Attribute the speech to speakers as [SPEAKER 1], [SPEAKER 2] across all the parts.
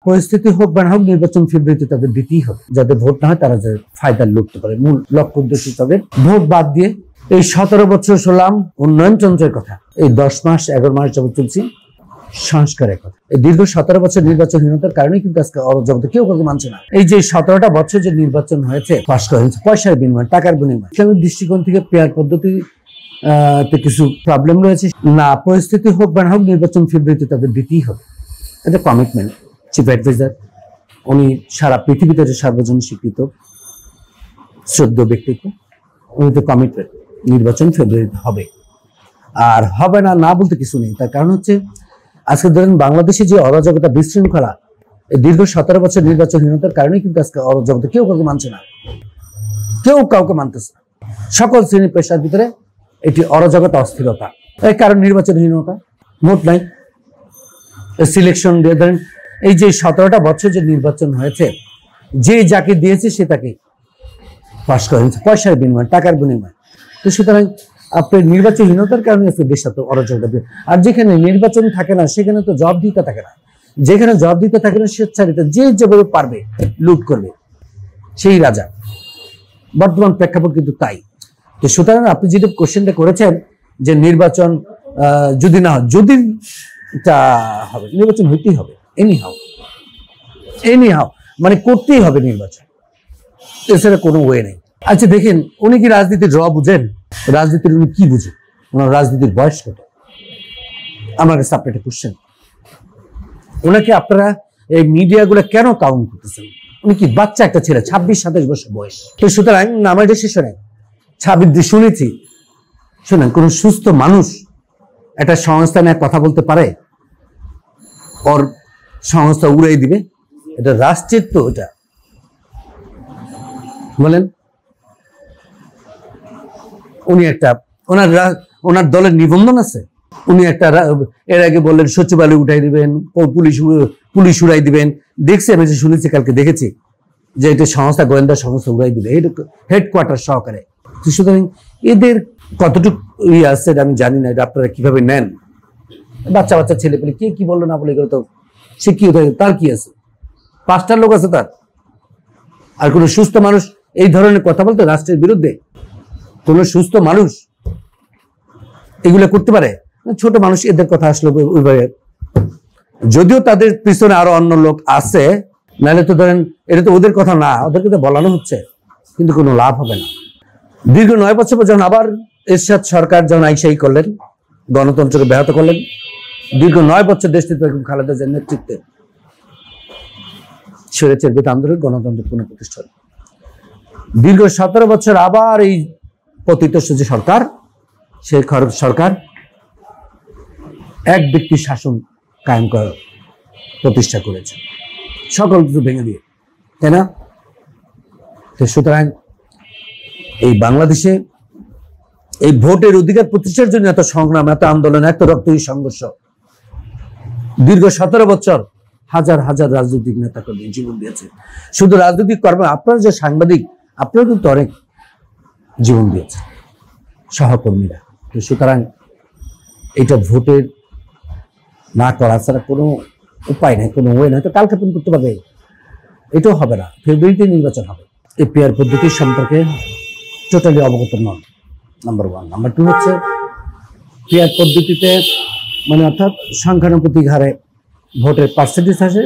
[SPEAKER 1] পরিস্থিতি হোক বা না হোক নির্বাচন ফেব্রুয়ারিতে তাদের দিতেই হবে। যাদের ভোট না হয় তারা যে ফায়দা লুটতে পারে, মূল লক্ষ্য উদ্দেশ্য তাদের। ভোট বাদ দিয়ে এই 17 বছর শুনলাম উন্নয়ন তন্ত্রের কথা, এই 10 মাস 11 মাস যাবত চলছি সংস্কারের কথা। এই দীর্ঘ 17 বছর নির্বাচনহীনতার কারণেই কিন্তু আজকে জগতে কেউ কাউকে মানছে না। এই যে 17টা বছর যে নির্বাচন হয়েছে পাস করা হয়েছে পয়সার বিনিময়, টাকার বিনিময়। ইসলামের দৃষ্টিকোণ থেকে পেয়ার পদ্ধতি কিছু প্রবলেম রয়েছে। না পরিস্থিতি হোক বা না হোক নির্বাচন ফেব্রুয়ারিতে তাদের দিতেই হবে, এটা কমিটমেন্ট। চিফ অ্যাডভাইজার উনি সারা পৃথিবীতে সার্বজনীন স্বীকৃত শ্রদ্ধেয় ব্যক্তিত্ব, উনি তো কমিটমেন্ট নির্বাচন ফেব্রুয়ারিতে হবে। আর হবে না না বলতে কিছু নেই। তার কারণ হচ্ছে আজকে ধরেন বাংলাদেশে যে অরাজকতা বিশৃঙ্খলা, এই দীর্ঘ 17 বছর নির্বাচনহীনতার কারণেই কিন্তু আজকে অরাজকতা কেউ কাউকে মানছে না, কেউ কাউকে মানতেছে না। সকল শ্রেণী পেশার ভিতরে এটি অরাজকতা, অস্থিরতা। এই কারণ নির্বাচনহীনতা, ভোট নাই, সিলেকশন দিয়ে ধরেন এই যে 17টা বছর যে নির্বাচন হয়েছে, যে যাকে দিয়েছে সে তাকে পাস করা হয়েছে পয়সার বিনিময়, টাকার বিনিময়। তো সুতরাং আপনার নির্বাচনহীনতার কারণে দেশ এত অরাজকতা। আর যেখানে নির্বাচন থাকে না সেখানে তো জবাবদিহিতা থাকে না, যেখানে জবাবদিহিতা থাকে না স্বেচ্ছাচারিতা যে যেভাবে পারবে লুট করবে, সেই রাজা। বর্তমান প্রেক্ষাপট কিন্তু তাই। তো সুতরাং আপনি যেটা কোশ্চেনটা করেছেন যে নির্বাচন যদি না হয়, যদি তা হবে, নির্বাচন হইতেই হবে, এনিহাও মানে করতেই হবে নির্বাচন, এছাড়া কোনো ওয়ে নেই। আচ্ছা দেখেন, উনি কি রাজনীতির র বুঝেন? রাজনীতির উনি কি বুঝেন? ওনার রাজনীতির বয়স কত? আমার কাছে আপনি একটা কোশ্চেন। ওনাকে আপনারা এই মিডিয়াগুলো কেন কাউন্ট করতেছেন? উনি কি বাচ্চা একটা ছেলে, 26-27 বছর বয়স। তো সুতরাং আমার দেশে শোনেন 26 শুনেছি, শোনেন, কোন সুস্থ মানুষ একটা সংস্থা নিয়ে কথা বলতে পারে? ওর সংস্থা উড়াই দিবে? এটা রাষ্ট্রের তো, এটা বলেন। উনি একটা ওনার দলের নিবন্ধন আছে, উনি একটা এর আগে বললেন সচিবালয় উঠাই দিবেন, পুলিশ উড়াই দিবেন। দেখছি আমি, যে শুনেছি, কালকে দেখেছি যে এটা সংস্থা, গোয়েন্দা সংস্থা উড়াই দিবে হেডকোয়ার্টার সহকারে। সুতরাং এদের কতটুকু আছে আমি জানি না, এটা আপনারা কিভাবে নেন। বাচ্চা বাচ্চা ছেলে পেলে কে কি বললো না বলে এগুলো তো সে কি হতে, তার কি আছে? 5টা লোক আছে তার। আর কোন সুস্থ মানুষ এই ধরনের কথা বলতে, রাষ্ট্রের বিরুদ্ধে কোন সুস্থ মানুষ এগুলো করতে পারে? ছোট মানুষ এদের কথা আসলে ওইভাবে, যদিও তাদের পিছনে আরো অন্য লোক আছে, নাহলে তো ধরেন এটা তো ওদের কথা না, ওদেরকে তো বলানো হচ্ছে, কিন্তু কোনো লাভ হবে না। দীর্ঘ 9 বছর পর্যন্ত আবার এরশাদ সরকার যখন আইসাই করলেন, গণতন্ত্রকে ব্যাহত করলেন, দীর্ঘ 9 বছর দেশটিতে খালেদা জিয়ার নেতৃত্বে স্বৈরাচার বিরোধী আন্দোলন, গণতন্ত্র পুনঃপ্রতিষ্ঠা। দীর্ঘ 17 বছর আবার এই পতিত যে সরকার, সেই সরকার এক ব্যক্তি শাসন কায়েম করার প্রতিষ্ঠা করেছে, সকল কিছু ভেঙে দিয়ে, তাই না? তো সুতরাং এই বাংলাদেশে এই ভোটের অধিকার প্রতিষ্ঠার জন্য এত সংগ্রাম, এত আন্দোলন, এত রক্তহী সংঘর্ষ, দীর্ঘ 17 বছর হাজার হাজার রাজনৈতিক নেতা কর্মী জীবন দিয়েছে। শুধু রাজনৈতিক কর্মে, আপনারা যে সাংবাদিক, আপনারা কিন্তু অনেক জীবন দিয়েছে, সহকর্মীরা। তো সুতরাং এটা ভোটের না করা ছাড়া কোনো উপায় নেই, কোনো ওয়ে নাই। তো কালকে পূরণ করতে পারবে, এটাও হবে না। ফেব্রুয়ারিতে নির্বাচন হবে। এই পেয়ার পদ্ধতির সম্পর্কে টোটালি অবগত নন, নাম্বার 1। নাম্বার 2 হচ্ছে পেয়ার পদ্ধতিতে মানে অর্থাৎ সংখ্যানুপাতিক হারে ভোটের পার্সেন্টেজ আসে,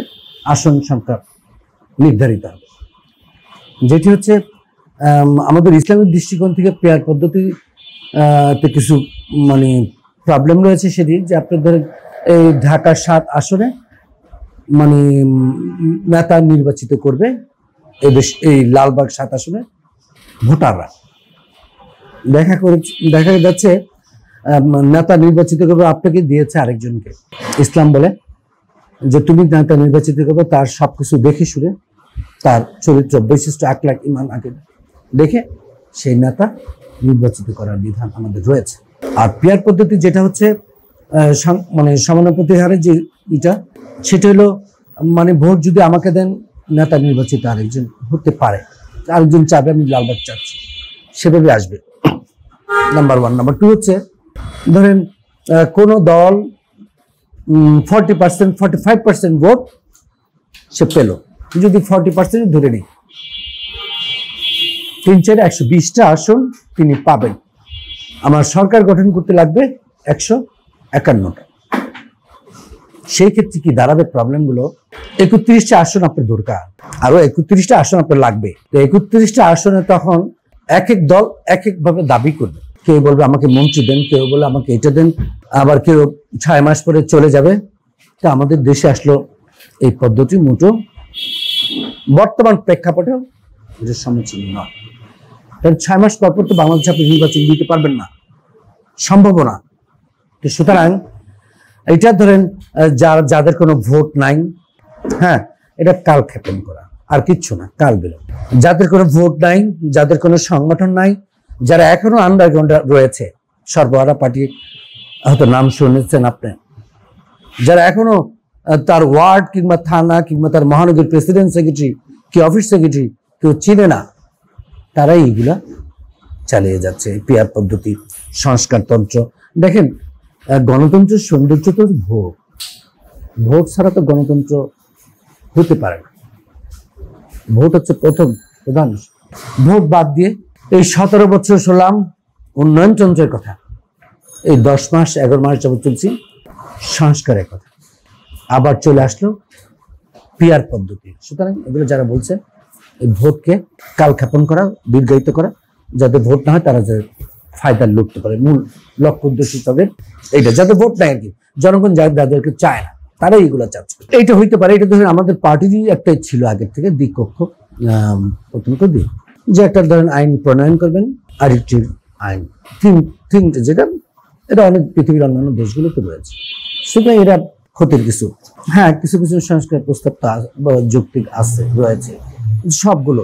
[SPEAKER 1] আসন সংখ্যা নির্ধারিত হবে। যেটি হচ্ছে আমাদের ইসলামিক দৃষ্টিকোণ থেকে পেয়ার পদ্ধতি কিছু মানে প্রবলেম রয়েছে। সেটি যে আপনাদের এই ঢাকা 7 আসনে মানে নেতা নির্বাচিত করবে এই লালবাগ 7 আসনে ভোটাররা। দেখা যাচ্ছে নেতা নির্বাচিত করবে, আপনাকে দিয়েছে আরেকজনকে, ইসলাম বলে যে তুমি নেতা নির্বাচিত করবে, তার সবকিছু দেখে শুনে, তার চরিত্র বৈশিষ্ট্য, আকলাক, ঈমান আগে দেখে সেই নেতা নির্বাচিত করার বিধান আমাদের রয়েছে। আর পেয়ার পদ্ধতি যেটা হচ্ছে মানে সমানুপাতিক হারে যে এটা, সেটা হলো মানে ভোট যদি আমাকে দেন, নেতা নির্বাচিত আরেকজন হতে পারে, আরেকজন চাবে আমি লালবাগ চাচ্ছি, সেভাবে আসবে। নাম্বার 1। নাম্বার 2 হচ্ছে ধরেন কোন দল 40% 45% ভোট সে পেল, যদি 40% ধরে নিই 3-4 120টা আসন তিনি পাবেন। আমার সরকার গঠন করতে লাগবে 151টা। সেই ক্ষেত্রে কি দাঁড়াবে প্রবলেমগুলো? 31টা আসন আপনার দরকার, আরো 31টা আসন আপনার লাগবে। 31টা আসনে তখন এক এক দল এক এক ভাবে দাবি করবে। কেউ বলবে আমাকে মন্ত্রী দেন, কেউ বলবে আমাকে এটা দেন, আবার কেউ 6 মাস পরে চলে যাবে। তো আমাদের দেশে আসলো এই পদ্ধতি মোটো বর্তমান প্রেক্ষাপটে এটা সমীচীন নয়। কারণ 6 মাস পর পর তো বাংলাদেশে আপনি নির্বাচন দিতে পারবেন না, সম্ভব না। তো সুতরাং এটা ধরেন যাদের কোনো ভোট নাই, হ্যাঁ, এটা কালক্ষেপণ করা, আর কিচ্ছু না, কাল বিলম্ব। যাদের কোনো ভোট নাই, যাদের কোনো সংগঠন নাই, যারা এখনো আন্ডারগ্রাউন্ডে রয়েছে, সর্বহারা পার্টি হয়তো নাম শুনেছেন আপনি, যারা এখনো তার ওয়ার্ড কিংবা থানা কিংবা তার মহানগর প্রেসিডেন্ট সেক্রেটারি কি অফিস সেক্রেটারি কেউ চিনে না, তারাই এগুলা চালিয়ে যাচ্ছে। পিয়ার পদ্ধতি, সংস্কারতন্ত্র। দেখেন, গণতন্ত্রের সৌন্দর্য তো ভোট, ভোট ছাড়া তো গণতন্ত্র হতে পারে না। ভোট হচ্ছে প্রধান। ভোট বাদ দিয়ে এই 17 বছর শুনলাম উন্নয়নতন্ত্রের কথা, এই 10 মাস 11 মাস যাবত চলছি সংস্কারের কথা, আবার চলে আসলো পিয়ার পদ্ধতি। সুতরাং এগুলো যারা বলছে এই ভোটকে কালক্ষেপণ করা, দীর্ঘায়িত করা, যাতে ভোট না হয় তারা যে ফায়দা লুটতে পারে, মূল লক্ষ্য উদ্দেশ্য তাদের এইটা, যাতে ভোট নাই আর কি, জনগণ যাদেরকে চায় না তারাই এগুলো চাচ্ছে। এইটা হইতে পারে। এটা ধরেন আমাদের পার্টিরই একটা ছিল আগের থেকে দ্বিকক্ষ প্রথমত দিক, যে একটা ধরেন আইন প্রণয়ন করবেন, আরেকটির আইন তিনটে, যেটা এটা অনেক পৃথিবীর অন্যান্য দেশগুলোতে রয়েছে। সুতরাং এরা ক্ষতির কিছু, হ্যাঁ, কিছু কিছু সংস্কার প্রস্তাব যৌক্তিক আছে রয়েছে, সবগুলো